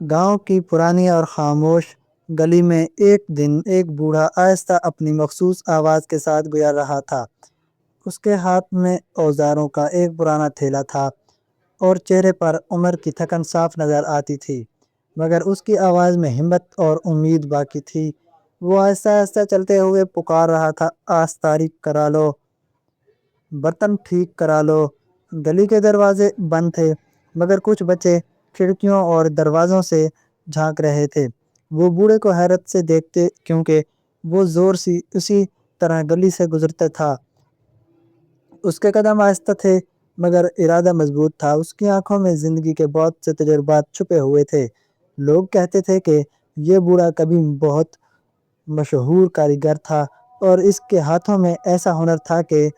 گاؤں کی پرانی اور خاموش گلی میں ایک دن ایک بوڑھا آہستہ اپنی مخصوص آواز کے ساتھ گزر رہا تھا۔ اس کے ہاتھ میں اوزاروں کا ایک پرانا تھیلا تھا اور چہرے پر عمر کی تھکن صاف نظر آتی تھی، مگر اس کی آواز میں ہمت اور امید باقی تھی۔ وہ آہستہ آہستہ چلتے ہوئے پکار رہا تھا، آستاری کرا لو، برتن ٹھیک کرا لو۔ گلی کے دروازے بند تھے، مگر کچھ بچے کھڑکیوں اور دروازوں سے جھانک رہے تھے۔ وہ بوڑھے کو حیرت سے دیکھتے کیونکہ وہ زور سی اسی طرح گلی سے گزرتا تھا۔ اس کے قدم آہستہ تھے مگر ارادہ مضبوط تھا۔ اس کی آنکھوں میں زندگی کے بہت سے تجربات چھپے ہوئے تھے۔ لوگ کہتے تھے کہ یہ بوڑھا کبھی بہت مشہور کاریگر تھا اور اس کے ہاتھوں میں ایسا ہنر تھا کہ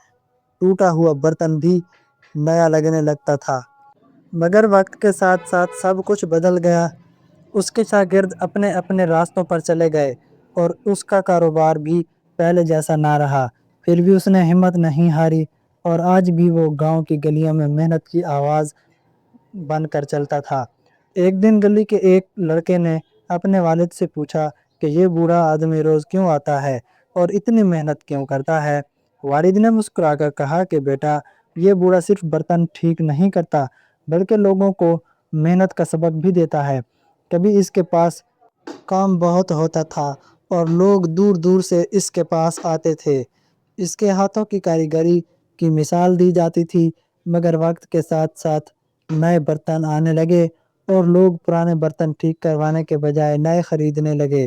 ٹوٹا ہوا برتن بھی نیا لگنے لگتا تھا۔ مگر وقت کے ساتھ ساتھ سب کچھ بدل گیا۔ اس کے شاگرد اپنے اپنے راستوں پر چلے گئے اور اس کا کاروبار بھی پہلے جیسا نہ رہا۔ پھر بھی اس نے ہمت نہیں ہاری اور آج بھی وہ گاؤں کی گلیوں میں محنت کی آواز بن کر چلتا تھا۔ ایک دن گلی کے ایک لڑکے نے اپنے والد سے پوچھا کہ یہ بوڑھا آدمی روز کیوں آتا ہے اور اتنی محنت کیوں کرتا ہے؟ والد نے مسکرا کر کہا کہ بیٹا، یہ بوڑھا صرف برتن ٹھیک نہیں کرتا بلکہ لوگوں کو محنت کا سبق بھی دیتا ہے۔ کبھی اس کے پاس کام بہت ہوتا تھا اور لوگ دور دور سے اس کے پاس آتے تھے۔ اس کے ہاتھوں کی کاریگری کی مثال دی جاتی تھی، مگر وقت کے ساتھ ساتھ نئے برتن آنے لگے اور لوگ پرانے برتن ٹھیک کروانے کے بجائے نئے خریدنے لگے۔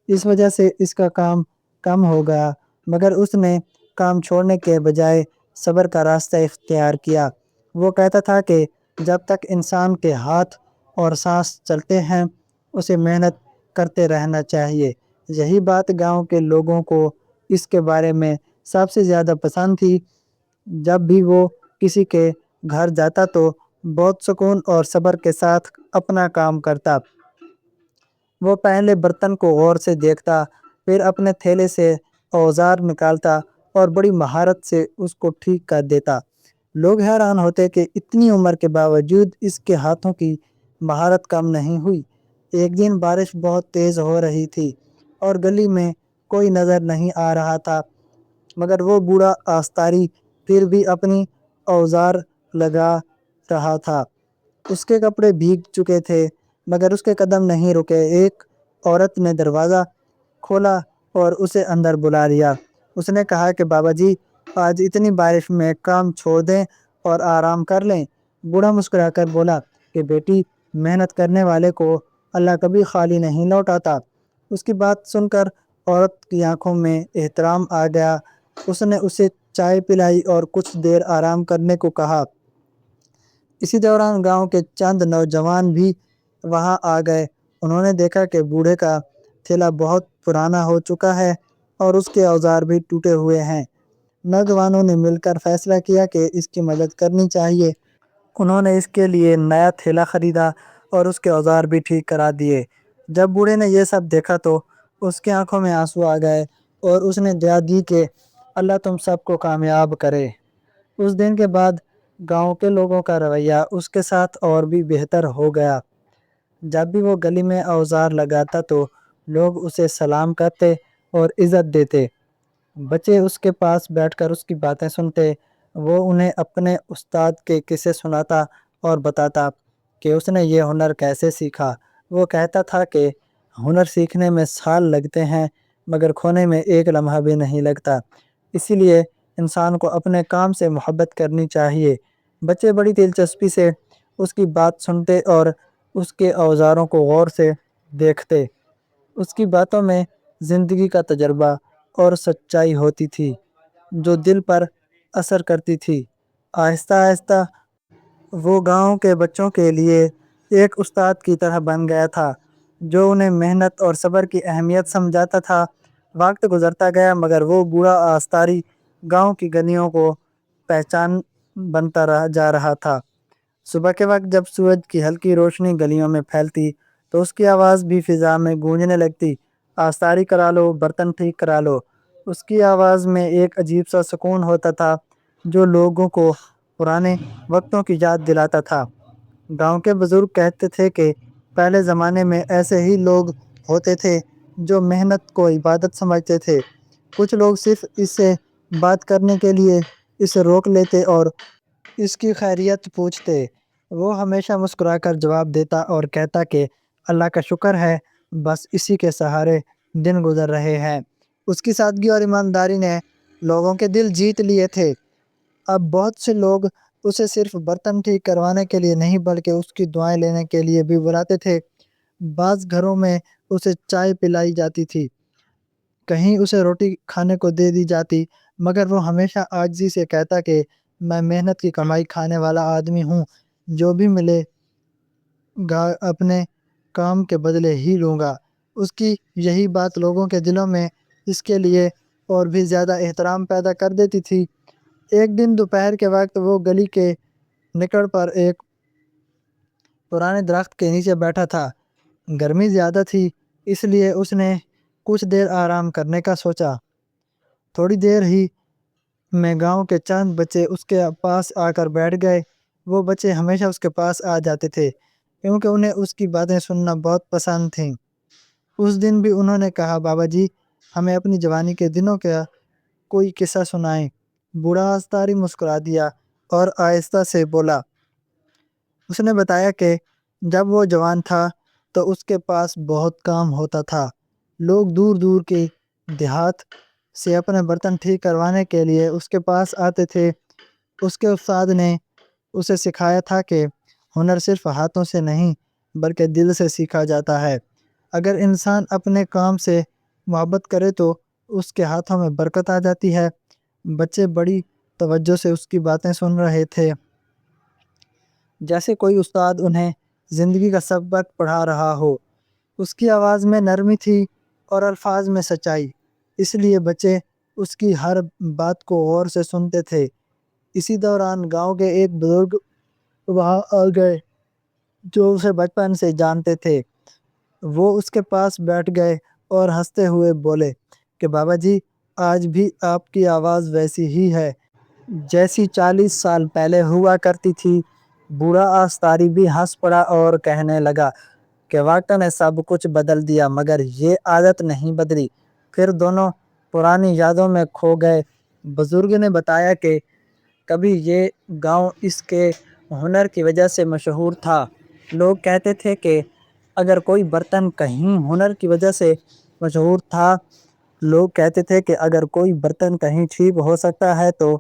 اس وجہ سے اس کا کام کم ہو گیا، مگر اس نے کام چھوڑنے کے بجائے صبر کا راستہ اختیار کیا۔ وہ کہتا تھا کہ جب تک انسان کے ہاتھ اور سانس چلتے ہیں اسے محنت کرتے رہنا چاہیے۔ یہی بات گاؤں کے لوگوں کو اس کے بارے میں سب سے زیادہ پسند تھی۔ جب بھی وہ کسی کے گھر جاتا تو بہت سکون اور صبر کے ساتھ اپنا کام کرتا۔ وہ پہلے برتن کو غور سے دیکھتا، پھر اپنے تھیلے سے اوزار نکالتا اور بڑی مہارت سے اس کو ٹھیک کر دیتا۔ لوگ حیران ہوتے کہ اتنی عمر کے باوجود اس کے ہاتھوں کی مہارت کم نہیں ہوئی۔ ایک دن بارش بہت تیز ہو رہی تھی اور گلی میں کوئی نظر نہیں آ رہا تھا، مگر وہ بوڑھا آستاری پھر بھی اپنی اوزار لگا رہا تھا۔ اس کے کپڑے بھیگ چکے تھے مگر اس کے قدم نہیں رکے۔ ایک عورت نے دروازہ کھولا اور اسے اندر بلا لیا۔ اس نے کہا کہ بابا جی، آج اتنی بارش میں کام چھوڑ دیں اور آرام کر لیں۔ بوڑھا مسکرا کر بولا کہ بیٹی، محنت کرنے والے کو اللہ کبھی خالی نہیں لوٹاتا۔ اس کی بات سن کر عورت کی آنکھوں میں احترام آ گیا۔ اس نے اسے چائے پلائی اور کچھ دیر آرام کرنے کو کہا۔ اسی دوران گاؤں کے چند نوجوان بھی وہاں آ گئے۔ انہوں نے دیکھا کہ بوڑھے کا تھیلا بہت پرانا ہو چکا ہے اور اس کے اوزار بھی ٹوٹے ہوئے ہیں۔ نوجوانوں نے مل کر فیصلہ کیا کہ اس کی مدد کرنی چاہیے۔ انہوں نے اس کے لیے نیا تھیلا خریدا اور اس کے اوزار بھی ٹھیک کرا دیے۔ جب بوڑھے نے یہ سب دیکھا تو اس کی آنکھوں میں آنسو آ گئے اور اس نے دعا دی کہ اللہ تم سب کو کامیاب کرے۔ اس دن کے بعد گاؤں کے لوگوں کا رویہ اس کے ساتھ اور بھی بہتر ہو گیا۔ جب بھی وہ گلی میں اوزار لگاتا تو لوگ اسے سلام کرتے اور عزت دیتے۔ بچے اس کے پاس بیٹھ کر اس کی باتیں سنتے۔ وہ انہیں اپنے استاد کے قصے سناتا اور بتاتا کہ اس نے یہ ہنر کیسے سیکھا۔ وہ کہتا تھا کہ ہنر سیکھنے میں سال لگتے ہیں مگر کھونے میں ایک لمحہ بھی نہیں لگتا۔ اسی لیے انسان کو اپنے کام سے محبت کرنی چاہیے۔ بچے بڑی دلچسپی سے اس کی بات سنتے اور اس کے اوزاروں کو غور سے دیکھتے۔ اس کی باتوں میں زندگی کا تجربہ اور سچائی ہوتی تھی جو دل پر اثر کرتی تھی۔ آہستہ آہستہ وہ گاؤں کے بچوں کے لیے ایک استاد کی طرح بن گیا تھا جو انہیں محنت اور صبر کی اہمیت سمجھاتا تھا۔ وقت گزرتا گیا مگر وہ بوڑھا آستاری گاؤں کی گلیوں کو پہچان بنتا جا رہا تھا۔ صبح کے وقت جب سورج کی ہلکی روشنی گلیوں میں پھیلتی تو اس کی آواز بھی فضا میں گونجنے لگتی، آستاری کرا لو، برتن ٹھیک کرا لو۔ اس کی آواز میں ایک عجیب سا سکون ہوتا تھا جو لوگوں کو پرانے وقتوں کی یاد دلاتا تھا۔ گاؤں کے بزرگ کہتے تھے کہ پہلے زمانے میں ایسے ہی لوگ ہوتے تھے جو محنت کو عبادت سمجھتے تھے۔ کچھ لوگ صرف اس سے بات کرنے کے لیے اسے روک لیتے اور اس کی خیریت پوچھتے۔ وہ ہمیشہ مسکرا کر جواب دیتا اور کہتا کہ اللہ کا شکر ہے، بس اسی کے سہارے دن گزر رہے ہیں۔ اس کی سادگی اور ایمانداری نے لوگوں کے دل جیت لیے تھے۔ اب بہت سے لوگ اسے صرف برتن ٹھیک کروانے کے لیے نہیں بلکہ اس کی دعائیں لینے کے لیے بھی بلاتے تھے۔ بعض گھروں میں اسے چائے پلائی جاتی تھی، کہیں اسے روٹی کھانے کو دے دی جاتی، مگر وہ ہمیشہ عاجزی سے کہتا کہ میں محنت کی کمائی کھانے والا آدمی ہوں، جو بھی ملے گا اپنے کام کے بدلے ہی لوں گا۔ اس کی یہی بات لوگوں کے دلوں میں اس کے لیے اور بھی زیادہ احترام پیدا کر دیتی تھی۔ ایک دن دوپہر کے وقت وہ گلی کے نکڑ پر ایک پرانے درخت کے نیچے بیٹھا تھا۔ گرمی زیادہ تھی، اس لیے اس نے کچھ دیر آرام کرنے کا سوچا۔ تھوڑی دیر ہی میں گاؤں کے چند بچے اس کے پاس آ کر بیٹھ گئے۔ وہ بچے ہمیشہ اس کے پاس آ جاتے تھے کیونکہ انہیں اس کی باتیں سننا بہت پسند تھیں۔ اس دن بھی انہوں نے کہا، بابا جی ہمیں اپنی جوانی کے دنوں کا کوئی قصہ سنائیں۔ بوڑھا آستاری مسکرا دیا اور آہستہ سے بولا۔ اس نے بتایا کہ جب وہ جوان تھا تو اس کے پاس بہت کام ہوتا تھا۔ لوگ دور دور کے دیہات سے اپنے برتن ٹھیک کروانے کے لیے اس کے پاس آتے تھے۔ اس کے استاد نے اسے سکھایا تھا کہ ہنر صرف ہاتھوں سے نہیں بلکہ دل سے سیکھا جاتا ہے۔ اگر انسان اپنے کام سے محبت کرے تو اس کے ہاتھوں میں برکت آ جاتی ہے۔ بچے بڑی توجہ سے اس کی باتیں سن رہے تھے، جیسے کوئی استاد انہیں زندگی کا سبق پڑھا رہا ہو۔ اس کی آواز میں نرمی تھی اور الفاظ میں سچائی، اس لیے بچے اس کی ہر بات کو غور سے سنتے تھے۔ اسی دوران گاؤں کے ایک بزرگ وہاں آ گئے جو اسے بچپن سے جانتے تھے۔ وہ اس کے پاس بیٹھ گئے اور ہنستے ہوئے بولے کہ بابا جی آج بھی آپ کی آواز ویسی ہی ہے جیسی 40 سال پہلے ہوا کرتی تھی۔ بوڑھا آستاری بھی ہنس پڑا اور کہنے لگا کہ وقت نے سب کچھ بدل دیا مگر یہ عادت نہیں بدلی۔ پھر دونوں پرانی یادوں میں کھو گئے۔ بزرگ نے بتایا کہ کبھی یہ گاؤں اس کے ہنر کی وجہ سے مشہور تھا۔ لوگ کہتے تھے کہ اگر کوئی برتن کہیں ہنر کی وجہ سے مشہور تھا لوگ کہتے تھے کہ اگر کوئی برتن کہیں ٹھیک ہو سکتا ہے تو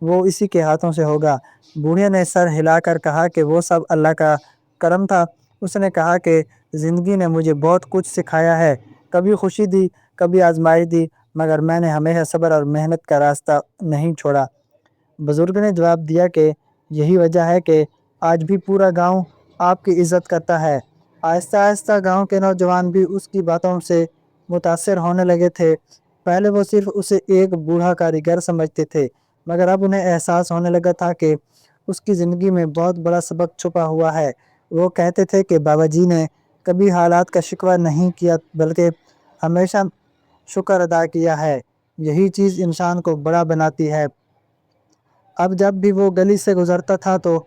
وہ اسی کے ہاتھوں سے ہوگا۔ بوڑھے نے سر ہلا کر کہا کہ وہ سب اللہ کا کرم تھا۔ اس نے کہا کہ زندگی نے مجھے بہت کچھ سکھایا ہے، کبھی خوشی دی، کبھی آزمائش دی، مگر میں نے ہمیشہ صبر اور محنت کا راستہ نہیں چھوڑا۔ بزرگ نے جواب دیا کہ یہی وجہ ہے کہ آج بھی پورا گاؤں آپ کی عزت کرتا ہے۔ آہستہ آہستہ گاؤں کے نوجوان بھی اس کی باتوں سے متاثر ہونے لگے تھے۔ پہلے وہ صرف اسے ایک بوڑھا کاریگر سمجھتے تھے، مگر اب انہیں احساس ہونے لگا تھا کہ اس کی زندگی میں بہت بڑا سبق چھپا ہوا ہے۔ وہ کہتے تھے کہ بابا جی نے کبھی حالات کا شکوہ نہیں کیا بلکہ ہمیشہ شکر ادا کیا ہے، یہی چیز انسان کو بڑا بناتی ہے۔ اب جب بھی وہ گلی سے گزرتا تھا تو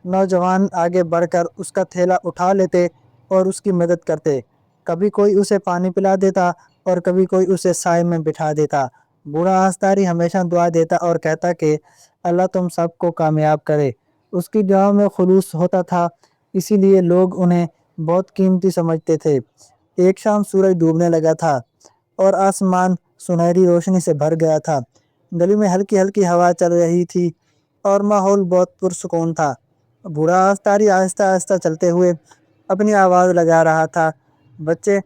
نوجوان آگے بڑھ کر اس کا تھیلا اٹھا لیتے اور اس کی مدد کرتے۔ کبھی کوئی اسے پانی پلا دیتا اور کبھی کوئی اسے سائے میں بٹھا دیتا۔ بوڑھا آستاری ہمیشہ دعا دیتا اور کہتا کہ اللہ تم سب کو کامیاب کرے۔ اس کی دعاؤں میں خلوص ہوتا تھا، اسی لیے لوگ انہیں بہت قیمتی سمجھتے تھے۔ ایک شام سورج ڈوبنے لگا تھا اور آسمان سنہری روشنی سے بھر گیا تھا۔ گلی میں ہلکی ہلکی ہوا چل رہی تھی اور ماحول بہت پرسکون تھا۔ بوڑھا آستاری آہستہ آہستہ چلتے ہوئے اپنی آواز لگا رہا تھا۔ بچے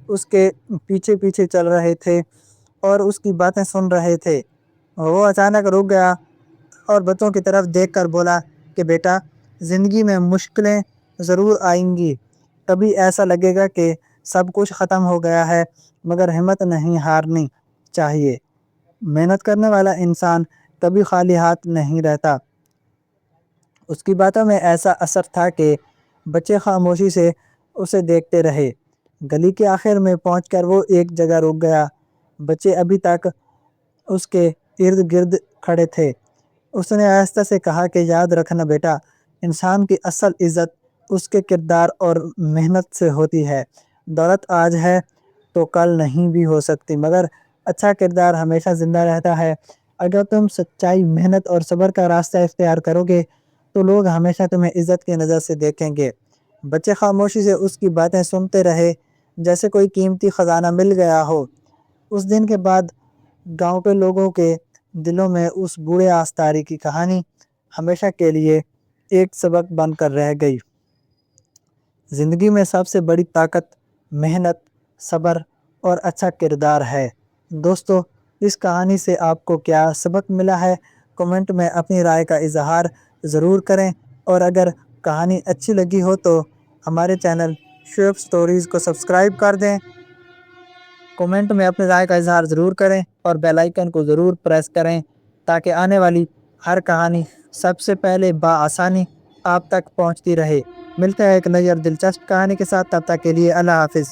اس کے پیچھے پیچھے چل رہے تھے اور اس کی باتیں سن رہے تھے۔ وہ اچانک رک گیا اور بچوں کی طرف دیکھ کر بولا کہ بیٹا، زندگی میں مشکلیں ضرور آئیں گی، کبھی ایسا لگے گا کہ سب کچھ ختم ہو گیا ہے، مگر ہمت نہیں ہارنی چاہیے۔ محنت کرنے والا انسان کبھی خالی ہاتھ نہیں رہتا۔ اس کی باتوں میں ایسا اثر تھا کہ بچے خاموشی سے اسے دیکھتے رہے۔ گلی کے آخر میں پہنچ کر وہ ایک جگہ رک گیا۔ بچے ابھی تک اس کے ارد گرد کھڑے تھے۔ اس نے آہستہ سے کہا کہ یاد رکھنا بیٹا، انسان کی اصل عزت اس کے کردار اور محنت سے ہوتی ہے۔ دولت آج ہے تو کل نہیں بھی ہو سکتی، مگر اچھا کردار ہمیشہ زندہ رہتا ہے۔ اگر تم سچائی، محنت اور صبر کا راستہ اختیار کرو گے تو لوگ ہمیشہ تمہیں عزت کی نظر سے دیکھیں گے۔ بچے خاموشی سے اس کی باتیں سنتے رہے جیسے کوئی قیمتی خزانہ مل گیا ہو۔ اس دن کے بعد گاؤں کے لوگوں کے دلوں میں اس بوڑھے آستاری کی کہانی ہمیشہ کے لیے ایک سبق بن کر رہ گئی۔ زندگی میں سب سے بڑی طاقت محنت، صبر اور اچھا کردار ہے۔ دوستو، اس کہانی سے آپ کو کیا سبق ملا ہے؟ کمنٹ میں اپنی رائے کا اظہار ضرور کریں، اور اگر کہانی اچھی لگی ہو تو ہمارے چینل شعیب سٹوریز کو سبسکرائب کر دیں۔ کمنٹ میں اپنی رائے کا اظہار ضرور کریں اور بیل آئیکن کو ضرور پریس کریں تاکہ آنے والی ہر کہانی سب سے پہلے بآسانی آپ تک پہنچتی رہے۔ ملتے ہیں ایک نئی اور دلچسپ کہانی کے ساتھ، تب تک کے لیے اللہ حافظ۔